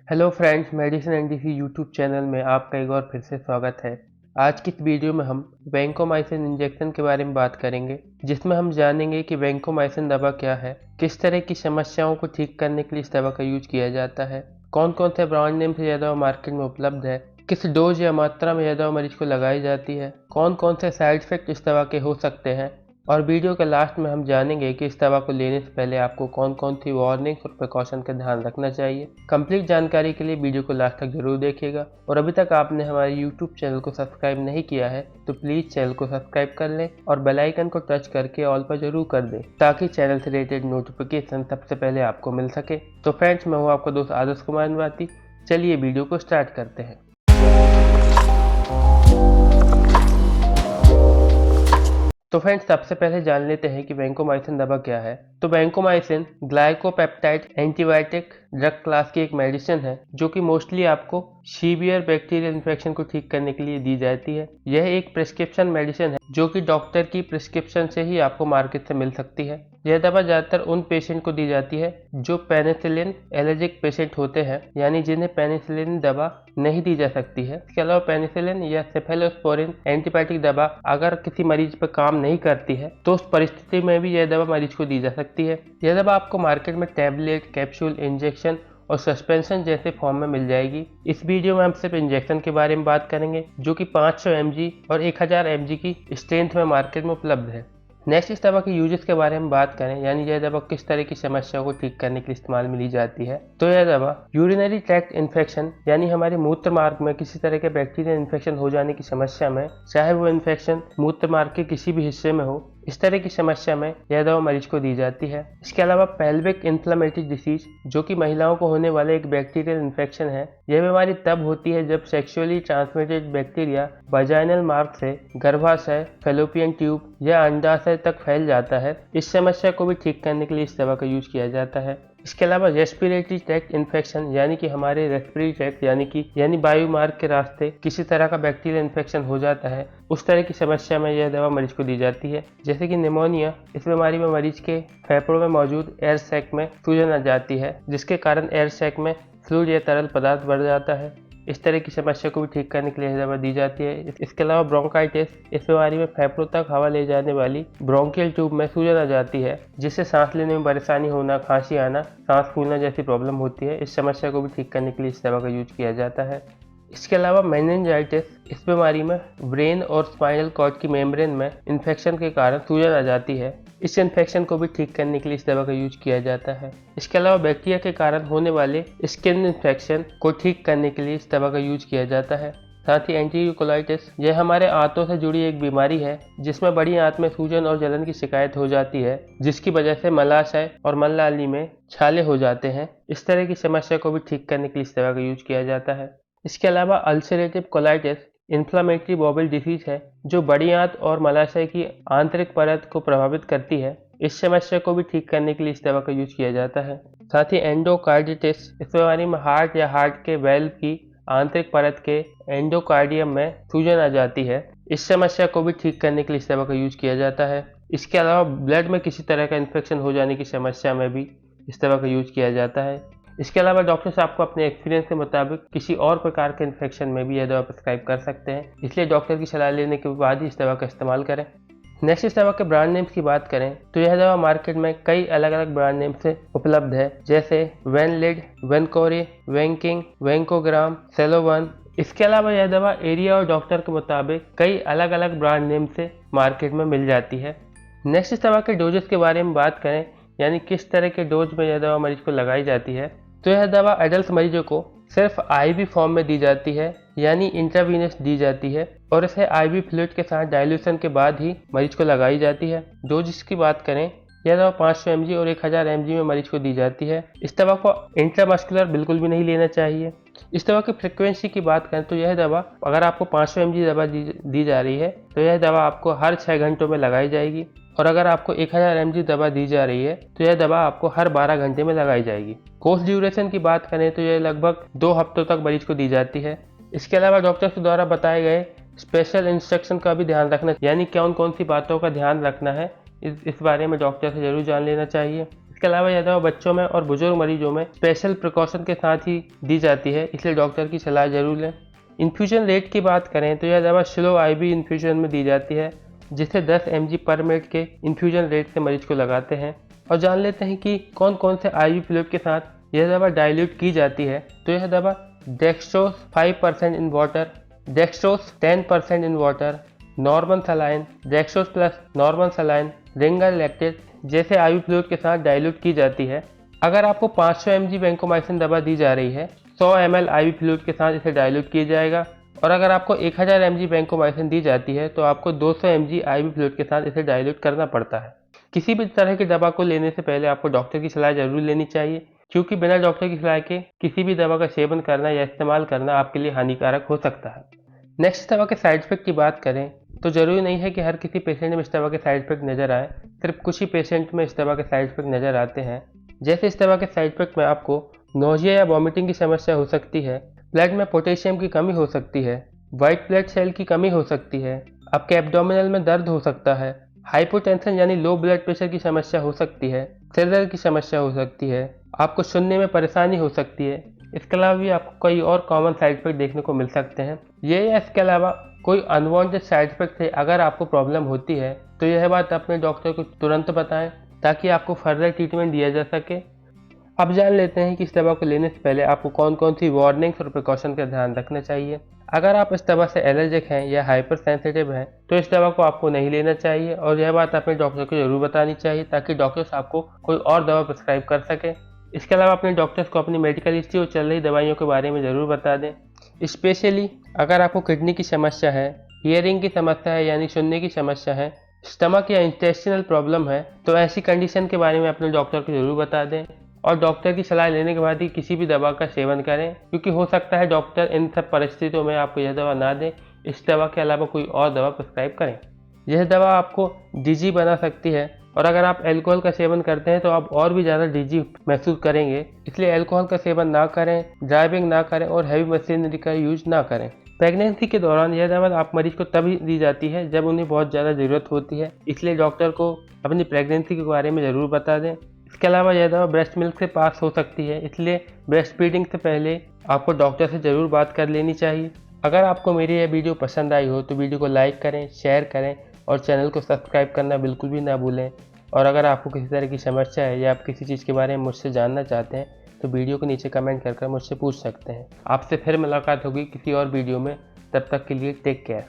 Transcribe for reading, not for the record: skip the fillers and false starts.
Hello friends, medicine NDC YouTube channel में आपका एक और फिर से स्वागत है। आज की इस वीडियो में हम वैंकोमाइसिन इंजेक्शन के बारे में बात करेंगे, जिसमें हम जानेंगे कि वैंकोमाइसिन दवा क्या है, किस तरह की समस्याओं को ठीक करने के लिए इस दवा का यूज किया जाता है, कौन कौन से ब्रांड नेम से यह दवा मार्केट में उपलब्ध है, किस डोज या मात्रा में यह दवा मरीज को लगाई जाती है, कौन कौन से साइड इफेक्ट इस दवा के हो सकते हैं, और वीडियो के लास्ट में हम जानेंगे कि इस दवा को लेने से पहले आपको कौन कौन सी वार्निंग्स और प्रिकॉशन का ध्यान रखना चाहिए। कंप्लीट जानकारी के लिए वीडियो को लास्ट तक जरूर देखिएगा, और अभी तक आपने हमारे यूट्यूब चैनल को सब्सक्राइब नहीं किया है तो प्लीज़ चैनल को सब्सक्राइब कर लें और बेल आइकन को टच करके ऑल पर जरूर कर दें, ताकि चैनल से रिलेटेड नोटिफिकेशन सबसे पहले आपको मिल सके। तो फ्रेंड्स, मैं हूँ आपका दोस्त आदर्श कुमार निवाती। चलिए वीडियो को स्टार्ट करते हैं। तो फ्रेंड्स, सबसे पहले जान लेते हैं कि वैंकोमाइसिन दवा क्या है। तो vancomycin glycopeptide antibiotic drug class की एक मेडिसिन है, जो कि मोस्टली आपको सीवियर बैक्टीरियल इन्फेक्शन को ठीक करने के लिए दी जाती है। यह एक प्रिस्क्रिप्शन मेडिसिन है, जो कि डॉक्टर की प्रिस्क्रिप्शन से ही आपको मार्केट से मिल सकती है। यह दवा ज़्यादातर उन पेशेंट को दी जाती है जो पेनिसिलिन एलर्जिक पेशेंट होते हैं, यानी जिन्हें पेनिसिलिन दवा नहीं दी जा सकती है। इसके अलावा पेनिसिलिन या सेफेलोस्पोरिन एंटीबायोटिक दवा अगर किसी मरीज पर काम नहीं करती है तो उस परिस्थिति में भी यह दवा मरीज को दी जा सकती है। यह दवा आपको मार्केट में टैबलेट, कैप्सूल, इंजेक्शन और सस्पेंशन जैसे फॉर्म में मिल जाएगी। इस वीडियो में हम सिर्फ इंजेक्शन के बारे में बात करेंगे, जो कि 500 mg और 1000 mg की स्ट्रेंथ में मार्केट में उपलब्ध है। नेक्स्ट, इस दवा के यूजेस के बारे में बात करें, यानी यह दवा किस तरह की समस्याओं को ठीक करने के लिए इस्तेमाल में ली जाती है। तो यह दवा यूरिनरी ट्रैक्ट इन्फेक्शन, यानी हमारे मूत्र मार्ग में किसी तरह के बैक्टीरियल इन्फेक्शन हो जाने की समस्या में, चाहे वो इन्फेक्शन मूत्र मार्ग के किसी भी हिस्से में हो, इस तरह की समस्या में यह दवा मरीज को दी जाती है। इसके अलावा पेल्विक इन्फ्लेमेटरी डिसीज, जो कि महिलाओं को होने वाले एक बैक्टीरियल इन्फेक्शन है। यह बीमारी तब होती है जब सेक्सुअली ट्रांसमिटेड बैक्टीरिया वजाइनल मार्ग से गर्भाशय, फैलोपियन ट्यूब या अंडाशय तक फैल जाता है। इस समस्या को भी ठीक करने के लिए इस दवा का यूज किया जाता है। इसके अलावा रेस्पिरेटरी ट्रैक्ट इन्फेक्शन, यानी कि हमारे रेस्पिरेटरी ट्रैक्ट यानी वायु मार्ग के रास्ते किसी तरह का बैक्टीरियल इन्फेक्शन हो जाता है, उस तरह की समस्या में यह दवा मरीज को दी जाती है। जैसे कि निमोनिया, इस बीमारी में मरीज के फेफड़ों में मौजूद एयर सैक में सूजन आ जाती है, जिसके कारण एयर सैक में फ्लूइड या तरल पदार्थ बढ़ जाता है। इस तरह की समस्या को भी ठीक करने के लिए यह दवा दी जाती है। इसके अलावा ब्रोंकाइटिस, इस बीमारी में फेफड़ों तक हवा ले जाने वाली ब्रोंकियल ट्यूब में सूजन आ जाती है, जिससे सांस लेने में परेशानी होना, खांसी आना, सांस फूलना जैसी प्रॉब्लम होती है। इस समस्या को भी ठीक करने के लिए इस दवा का यूज किया जाता है। इसके अलावा मेनिंजाइटिस, इस बीमारी में ब्रेन और स्पाइनल कॉर्ड की मेम्ब्रेन में इन्फेक्शन के कारण सूजन आ जाती है। इस इन्फेक्शन को भी ठीक करने के लिए इस दवा का यूज किया जाता है। इसके अलावा बैक्टीरिया के कारण होने वाले स्किन इन्फेक्शन को ठीक करने के लिए इस दवा का यूज किया जाता है। साथ ही एंटीरियोकोलाइटिस, यह हमारे आंतों से जुड़ी एक बीमारी है, जिसमें बड़ी आंत में सूजन और जलन की शिकायत हो जाती है, जिसकी वजह से मलाशय और मलनाली में छाले हो जाते हैं। इस तरह की समस्या को भी ठीक करने के लिए इस दवा का यूज किया जाता है। इसके अलावा अल्सरेटिव कोलाइटिस इन्फ्लामेटरी बॉबल डिसीज है, जो बड़ी आंत और मलाशय की आंतरिक परत को प्रभावित करती है। इस समस्या को भी ठीक करने के लिए इस दवा का यूज किया जाता है। साथ ही एंडोकार्डिटिस, इस बीमारी में हार्ट या हार्ट के वेल्व की आंतरिक परत के एंडोकार्डियम में सूजन आ जाती है। इस समस्या को भी ठीक करने के लिए इस दवा का यूज किया जाता है। इसके अलावा ब्लड में किसी तरह का इन्फेक्शन हो जाने की समस्या में भी इस दवा का यूज किया जाता है। इसके अलावा डॉक्टर्स आपको अपने एक्सपीरियंस के मुताबिक किसी और प्रकार के इन्फेक्शन में भी यह दवा प्रिस्क्राइब कर सकते हैं, इसलिए डॉक्टर की सलाह लेने के बाद ही इस दवा का इस्तेमाल करें। नेक्स्ट, इस दवा के ब्रांड नेम्स की बात करें तो यह दवा मार्केट में कई अलग अलग ब्रांड नेम से उपलब्ध है, जैसे वेनलिड, वेनकोरे, वेंकिंग, वेंकोग्राम, सेलोवन। इसके अलावा यह दवा एरिया और डॉक्टर के मुताबिक कई अलग अलग ब्रांड नेम से मार्केट में मिल जाती है। नेक्स्ट, इस दवा के डोजेस के बारे में बात करें, यानी किस तरह के डोज में यह दवा मरीज को लगाई जाती है। तो यह दवा एडल्ट मरीजों को सिर्फ आईवी फॉर्म में दी जाती है, यानी इंट्रावीनस दी जाती है, और इसे आईवी फ्लूइड के साथ डाइल्यूशन के बाद ही मरीज को लगाई जाती है। डोज की बात करें, यह दवा 500 mg और 1000 mg में मरीज को दी जाती है। इस दवा को इंट्रामस्कुलर बिल्कुल भी नहीं लेना चाहिए। इस दवा की फ्रिक्वेंसी की बात करें तो यह दवा, अगर आपको 500 mg दवा दी जा रही है तो यह दवा आपको हर 6 घंटों में लगाई जाएगी, और अगर आपको 1000 mg दवा दी जा रही है तो यह दवा आपको हर 12 घंटे में लगाई जाएगी। कोर्स ड्यूरेशन की बात करें तो यह लगभग 2 हफ्तों तक मरीज को दी जाती है। इसके अलावा डॉक्टर्स के द्वारा बताए गए स्पेशल इंस्ट्रक्शन का भी ध्यान रखना, यानी कौन कौन सी बातों का ध्यान रखना है, इस बारे में डॉक्टर से जरूर जान लेना चाहिए। इसके अलावा यह दवा बच्चों में और बुजुर्ग मरीजों में स्पेशल प्रिकॉशन के साथ ही दी जाती है, इसलिए डॉक्टर की सलाह जरूर लें। इन्फ्यूजन रेट की बात करें तो यह दवा स्लो IV इन्फ्यूजन में दी जाती है, जिसे 10 mg पर मिनट के इन्फ्यूजन रेट से मरीज को लगाते हैं। और जान लेते हैं कि कौन कौन से IV फ्लूइड के साथ यह दवा डाइल्यूट की जाती है। तो यह दवा dextrose 5% in water, dextrose 10% in water, normal saline, dextrose plus normal saline, Ringer lactate जैसे IV फ्लूइड के साथ डाइल्यूट की जाती है। अगर आपको 500 mg वैंकोमाइसिन दवा दी जा रही है, 100 ml IV फ्लूइड के साथ इसे डाइल्यूट किया जाएगा। और अगर आपको 1000 mg वैंकोमाइसिन दी जाती है तो आपको 200 mg IV फ्लूइड के साथ इसे डाइल्यूट करना पड़ता है। किसी भी तरह की दवा को लेने से पहले आपको डॉक्टर की सलाह जरूर लेनी चाहिए, क्योंकि बिना डॉक्टर की सलाह के किसी भी दवा का सेवन करना या इस्तेमाल करना आपके लिए हानिकारक हो सकता है। नेक्स्ट दवा के साइड इफेक्ट की बात करें तो जरूरी नहीं है कि हर किसी पेशेंट में इस दवा के साइड इफेक्ट नजर आए, सिर्फ कुछ ही पेशेंट में इस दवा के साइड इफेक्ट नजर आते हैं। जैसे इस दवा के साइड इफेक्ट में आपको नोजिया या वॉमिटिंग की समस्या हो सकती है, ब्लड में पोटेशियम की कमी हो सकती है, व्हाइट ब्लड सेल की कमी हो सकती है, आपके एब्डोमिनल में दर्द हो सकता है, हाइपोटेंशन यानी लो ब्लड प्रेशर की समस्या हो सकती है, सिर दर्द की समस्या हो सकती है, आपको सुनने में परेशानी हो सकती है। इसके अलावा भी आपको कई और कॉमन साइड इफेक्ट देखने को मिल सकते हैं। ये या इसके अलावा कोई अनवांटेड साइड इफेक्ट से अगर आपको प्रॉब्लम होती है तो यह बात अपने डॉक्टर को तुरंत बताएं, ताकि आपको फर्दर ट्रीटमेंट दिया जा सके। अब जान लेते हैं कि इस दवा को लेने से पहले आपको कौन कौन सी वार्निंग्स और प्रिकॉशन का ध्यान रखना चाहिए। अगर आप इस दवा से एलर्जिक हैं या हाइपर सेंसिटिव हैं तो इस दवा को आपको नहीं लेना चाहिए, और यह बात अपने डॉक्टर को जरूर बतानी चाहिए, ताकि डॉक्टर्स आपको कोई और दवा प्रिस्क्राइब कर सके। इसके अलावा अपने डॉक्टर्स को अपनी मेडिकल हिस्ट्री और चल रही दवाइयों के बारे में ज़रूर बता दें। स्पेशली अगर आपको किडनी की समस्या है, हियरिंग की समस्या है यानी सुनने की समस्या है, स्टमक या इंटेस्टिनल प्रॉब्लम है, तो ऐसी कंडीशन के बारे में अपने डॉक्टर को जरूर बता दें। और डॉक्टर की सलाह लेने के बाद ही किसी भी दवा का सेवन करें, क्योंकि हो सकता है डॉक्टर इन सब परिस्थितियों में आपको यह दवा ना दें, इस दवा के अलावा कोई और दवा प्रिस्क्राइब करें। यह दवा आपको डिजी बना सकती है, और अगर आप अल्कोहल का सेवन करते हैं तो आप और भी ज़्यादा डिजी महसूस करेंगे, इसलिए अल्कोहल का सेवन ना करें, ड्राइविंग ना करें और हैवी मशीनरी का यूज ना करें। प्रेगनेंसी के दौरान यह दवा आप मरीज को तभी दी जाती है जब उन्हें बहुत ज़्यादा ज़रूरत होती है, इसलिए डॉक्टर को अपनी प्रेगनेंसी के बारे में ज़रूर बता दें। इसके अलावा यह दवा ब्रेस्ट मिल्क से पास हो सकती है, इसलिए ब्रेस्ट फीडिंग से पहले आपको डॉक्टर से ज़रूर बात कर लेनी चाहिए। अगर आपको मेरी यह वीडियो पसंद आई हो तो वीडियो को लाइक करें, शेयर करें और चैनल को सब्सक्राइब करना बिल्कुल भी ना भूलें। और अगर आपको किसी तरह की समस्या है या आप किसी चीज़ के बारे में मुझसे जानना चाहते हैं तो वीडियो के नीचे कमेंट कर मुझसे पूछ सकते हैं। आपसे फिर मुलाकात होगी किसी और वीडियो में, तब तक के लिए टेक केयर।